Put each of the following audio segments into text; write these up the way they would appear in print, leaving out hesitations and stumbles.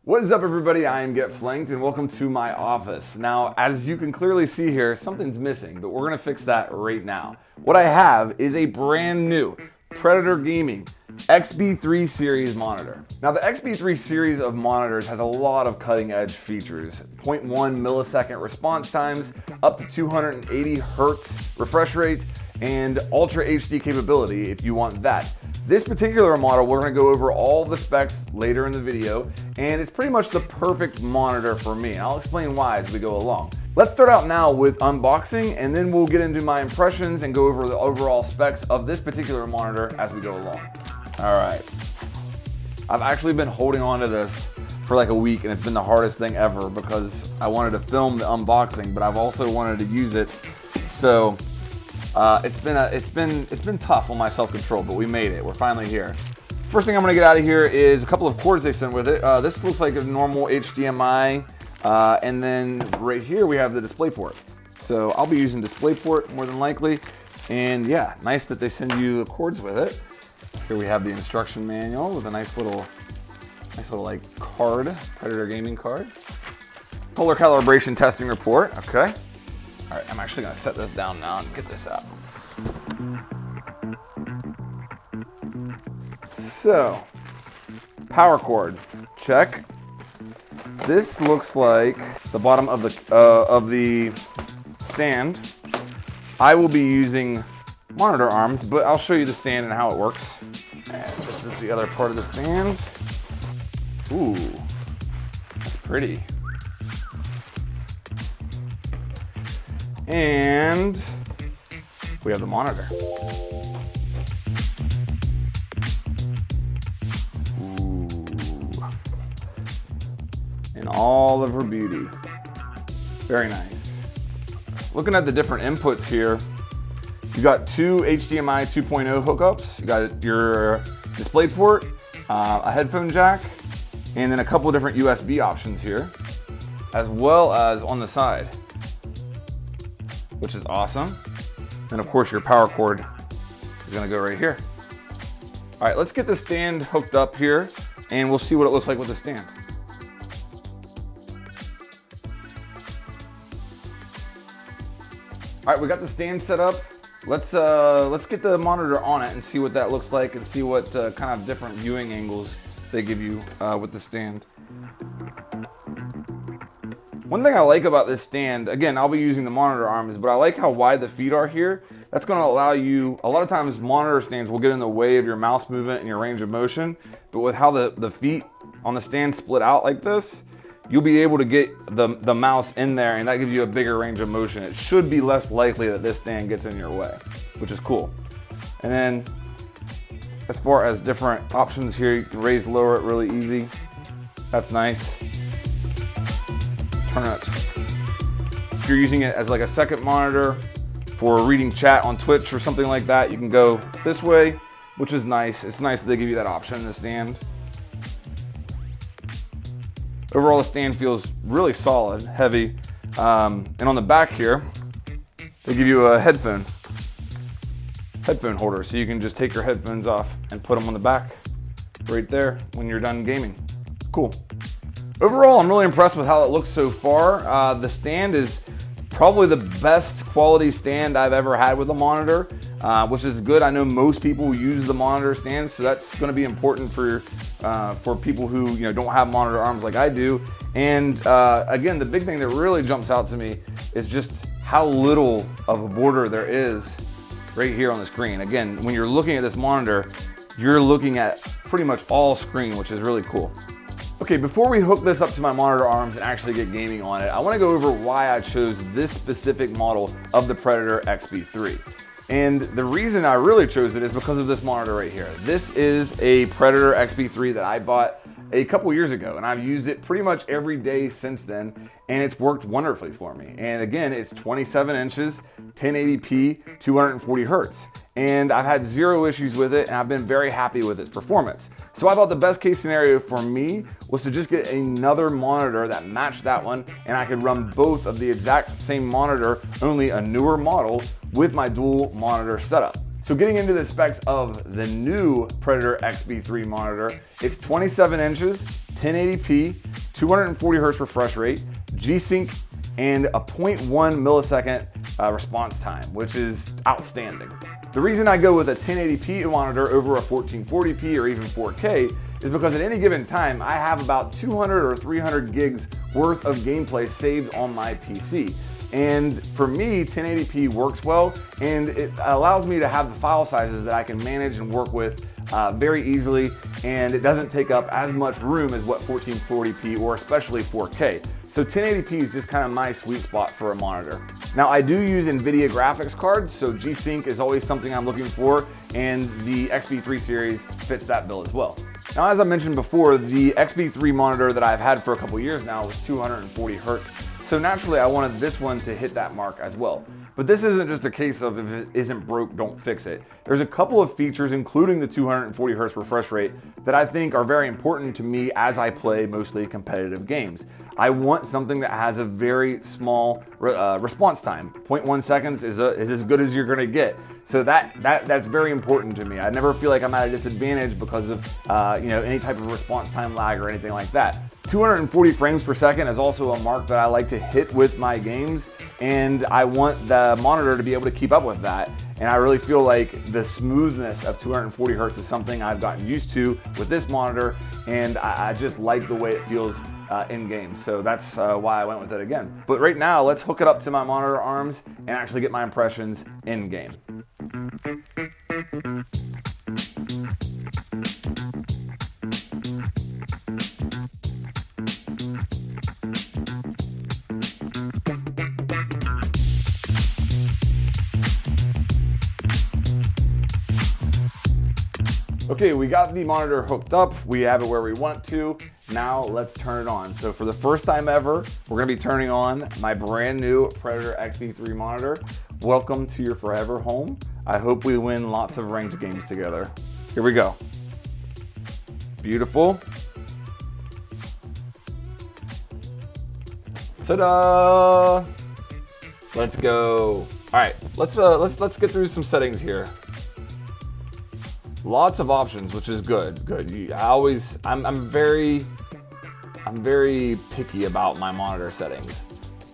What is up, everybody? I am Get Flanked and welcome to my office. Now, as you can clearly see here, something's missing, but we're gonna fix that right now. What I have is a brand new Predator Gaming XB3 series monitor. Now, the XB3 series of monitors has a lot of cutting edge features. 0.1 millisecond response times, up to 280 hertz refresh rate, and Ultra HD capability if you want that. This particular model, we're gonna go over all the specs later in the video, and it's pretty much the perfect monitor for me. And I'll explain why as we go along. Let's start out now with unboxing, and then we'll get into my impressions and go over the overall specs of this particular monitor as we go along. All right. I've actually been holding on to this for like a week, and it's been the hardest thing ever because I wanted to film the unboxing, but I've also wanted to use it. So it's been tough on my self-control, but we made it. We're finally here. First thing I'm gonna get out of here is a couple of cords they sent with it. This looks like a normal HDMI, and then right here we have the display port. So I'll be using display port more than likely. And yeah, nice that they send you the cords with it. Here we have the instruction manual with a nice little like card, Predator gaming card. Color calibration testing report, okay. All right, I'm actually gonna set this down now and get this out. So, power cord, check. This looks like the bottom of the stand. I will be using monitor arms, but I'll show you the stand and how it works. And this is the other part of the stand. Ooh, that's pretty. And we have the monitor. Ooh. In all of her beauty. Very nice. Looking at the different inputs here, you got two HDMI 2.0 hookups. You got your display port, a headphone jack, and then a couple different USB options here, as well as on the side, which is awesome. And of course your power cord is gonna go right here. All right, let's get the stand hooked up here and we'll see what it looks like with the stand. All right, we got the stand set up. Let's get the monitor on it and see what that looks like and see what kind of different viewing angles they give you with the stand. One thing I like about this stand, again, I'll be using the monitor arms, but I like how wide the feet are here. That's gonna allow you, a lot of times monitor stands will get in the way of your mouse movement and your range of motion, but with how the feet on the stand split out like this, you'll be able to get the mouse in there and that gives you a bigger range of motion. It should be less likely that this stand gets in your way, which is cool. And then as far as different options here, you can raise, lower it really easy. That's nice. Turn it. If you're using it as like a second monitor for reading chat on Twitch or something like that, you can go this way, which is nice. It's nice that they give you that option in the stand. Overall, the stand feels really solid, heavy. And on the back here, they give you a headphone holder. So you can just take your headphones off and put them on the back right there when you're done gaming. Cool. Overall, I'm really impressed with how it looks so far. The stand is probably the best quality stand I've ever had with a monitor, which is good. I know most people use the monitor stands, so that's going to be important for people who don't have monitor arms like I do. And again, the big thing that really jumps out to me is just how little of a border there is right here on the screen. Again, when you're looking at this monitor, you're looking at pretty much all screen, which is really cool. Okay, before we hook this up to my monitor arms and actually get gaming on it, I want to go over why I chose this specific model of the Predator XB3. And the reason I really chose it is because of this monitor right here. This is a Predator XB3 that I bought a couple years ago, and I've used it pretty much every day since then, and it's worked wonderfully for me. And again, it's 27 inches, 1080p, 240 hertz. And I've had zero issues with it, and I've been very happy with its performance. So I thought the best case scenario for me was to just get another monitor that matched that one, and I could run both of the exact same monitor, only a newer model, with my dual monitor setup. So getting into the specs of the new Predator XB3 monitor, it's 27 inches, 1080p, 240 hertz refresh rate, G-Sync, and a 0.1 millisecond response time, which is outstanding. The reason I go with a 1080p monitor over a 1440p or even 4K is because at any given time, I have about 200 or 300 gigs worth of gameplay saved on my PC. And for me, 1080p works well, and it allows me to have the file sizes that I can manage and work with very easily, and it doesn't take up as much room as what 1440p or especially 4K. So 1080p is just kind of my sweet spot for a monitor. Now I do use NVIDIA graphics cards, so G-Sync is always something I'm looking for, and the XB3 series fits that bill as well. Now, as I mentioned before, the XB3 monitor that I've had for a couple years now was 240 hertz. So naturally I wanted this one to hit that mark as well. But this isn't just a case of if it isn't broke, don't fix it. There's a couple of features, including the 240 hertz refresh rate, that I think are very important to me as I play mostly competitive games. I want something that has a very small response time. 0.1 seconds is as good as you're gonna get. So that's very important to me. I never feel like I'm at a disadvantage because of any type of response time lag or anything like that. 240 frames per second is also a mark that I like to hit with my games, and I want the monitor to be able to keep up with that. And I really feel like the smoothness of 240 hertz is something I've gotten used to with this monitor, and I just like the way it feels in game. So that's why I went with it again. But right now, let's hook it up to my monitor arms and actually get my impressions in game. Okay, we got the monitor hooked up. We have it where we want to. Now let's turn it on. So for the first time ever, we're gonna be turning on my brand new Predator XB3 monitor. Welcome to your forever home. I hope we win lots of ranked games together. Here we go. Beautiful. Ta-da! Let's go. All right, let's get through some settings here. Lots of options, which is good. Good. I'm very picky about my monitor settings.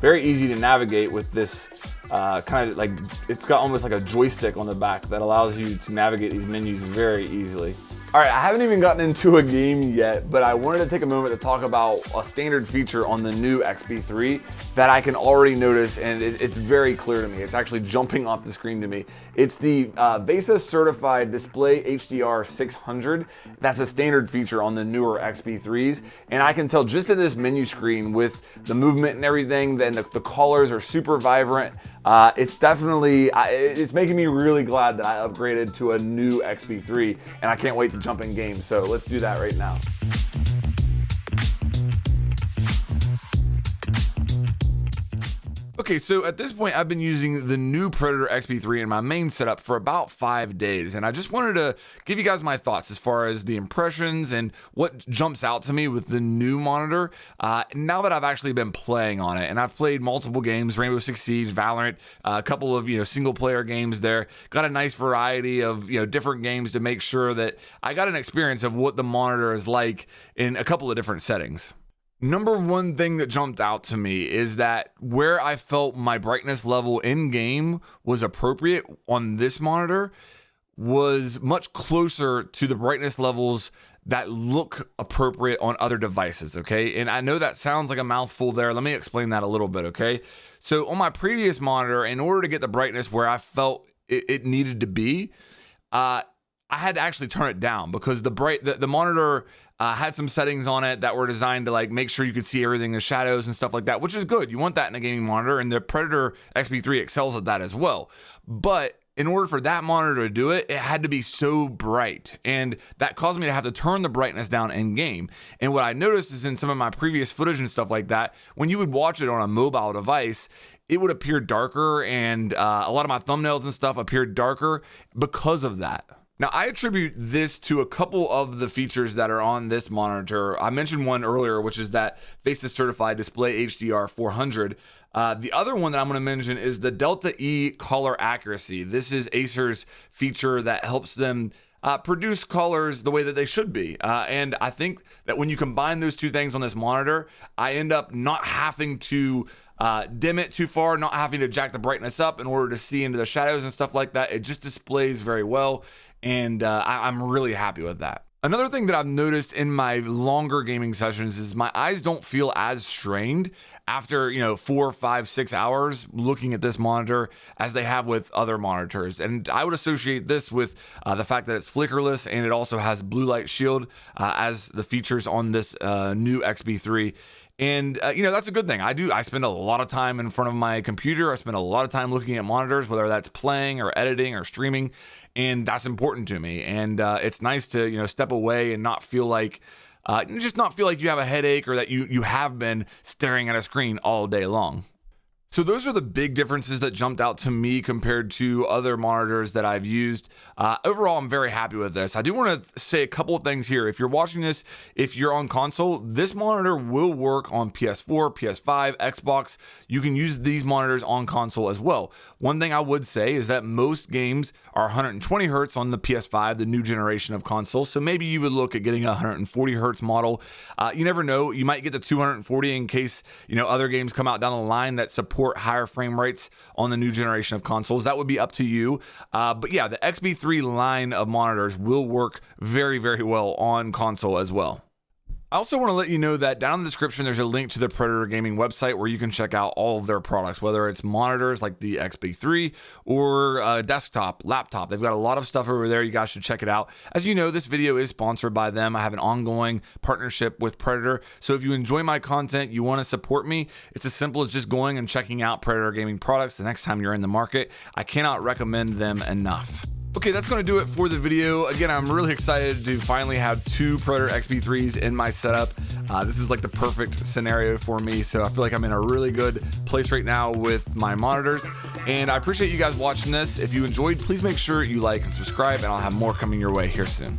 Very easy to navigate with this kind of like, it's got almost like a joystick on the back that allows you to navigate these menus very easily. All right, I haven't even gotten into a game yet, but I wanted to take a moment to talk about a standard feature on the new XB3 that I can already notice, and it's very clear to me. It's actually jumping off the screen to me. It's the VESA certified display HDR 600. That's a standard feature on the newer XB3s, and I can tell just in this menu screen with the movement and everything, then the colors are super vibrant. It's definitely, it's making me really glad that I upgraded to a new XB3, and I can't wait to jump in game. So let's do that right now. Okay, so at this point, I've been using the new Predator XB3 in my main setup for about 5 days, and I just wanted to give you guys my thoughts as far as the impressions and what jumps out to me with the new monitor now that I've actually been playing on it. And I've played multiple games, Rainbow Six Siege, Valorant, a couple of single-player games there. Got a nice variety of different games to make sure that I got an experience of what the monitor is like in a couple of different settings. Number one thing that jumped out to me is that where I felt my brightness level in game was appropriate on this monitor was much closer to the brightness levels that look appropriate on other devices, okay? And I know that sounds like a mouthful there. Let me explain that a little bit, okay? So on my previous monitor, in order to get the brightness where I felt it needed to be, I had to actually turn it down because the monitor had some settings on it that were designed to like make sure you could see everything, the shadows and stuff like that, which is good. You want that in a gaming monitor, and the Predator XB3 excels at that as well. But in order for that monitor to do it, it had to be so bright, and that caused me to have to turn the brightness down in game. And what I noticed is in some of my previous footage and stuff like that, when you would watch it on a mobile device, it would appear darker, and a lot of my thumbnails and stuff appeared darker because of that. Now, I attribute this to a couple of the features that are on this monitor. I mentioned one earlier, which is that VESA certified display HDR 400. The other one that I'm going to mention is the Delta E color accuracy. This is Acer's feature that helps them produce colors the way that they should be. And I think that when you combine those two things on this monitor, I end up not having to dim it too far, not having to jack the brightness up in order to see into the shadows and stuff like that. It just displays very well, and I'm really happy with that. Another thing that I've noticed in my longer gaming sessions is my eyes don't feel as strained after 4, 5, 6 hours looking at this monitor as they have with other monitors. And I would associate this with the fact that it's flickerless, and it also has blue light shield as the features on this new XB3. And that's a good thing. I spend a lot of time in front of my computer. I spend a lot of time looking at monitors, whether that's playing or editing or streaming, and that's important to me. And it's nice to step away and not feel like you have a headache, or that you have been staring at a screen all day long. So those are the big differences that jumped out to me compared to other monitors that I've used. Overall, I'm very happy with this. I do want to say a couple of things here. If you're watching this, if you're on console, this monitor will work on PS4, PS5, Xbox. You can use these monitors on console as well. One thing I would say is that most games are 120 hertz on the PS5, the new generation of consoles. So maybe you would look at getting a 140 hertz model. You never know. You might get the 240 in case other games come out down the line that support higher frame rates on the new generation of consoles. That would be up to you. But yeah, the XB3 line of monitors will work very, very well on console as well. I also want to let you know that down in the description, there's a link to the Predator Gaming website where you can check out all of their products, whether it's monitors like the XB3 or desktop, laptop. They've got a lot of stuff over there. You guys should check it out. As you know, this video is sponsored by them. I have an ongoing partnership with Predator. So if you enjoy my content, you want to support me, it's as simple as just going and checking out Predator Gaming products the next time you're in the market. I cannot recommend them enough. Okay, that's going to do it for the video. Again, I'm really excited to finally have 2 Predator XB3s in my setup. This is like the perfect scenario for me, so I feel like I'm in a really good place right now with my monitors. And I appreciate you guys watching this. If you enjoyed, please make sure you like and subscribe, and I'll have more coming your way here soon.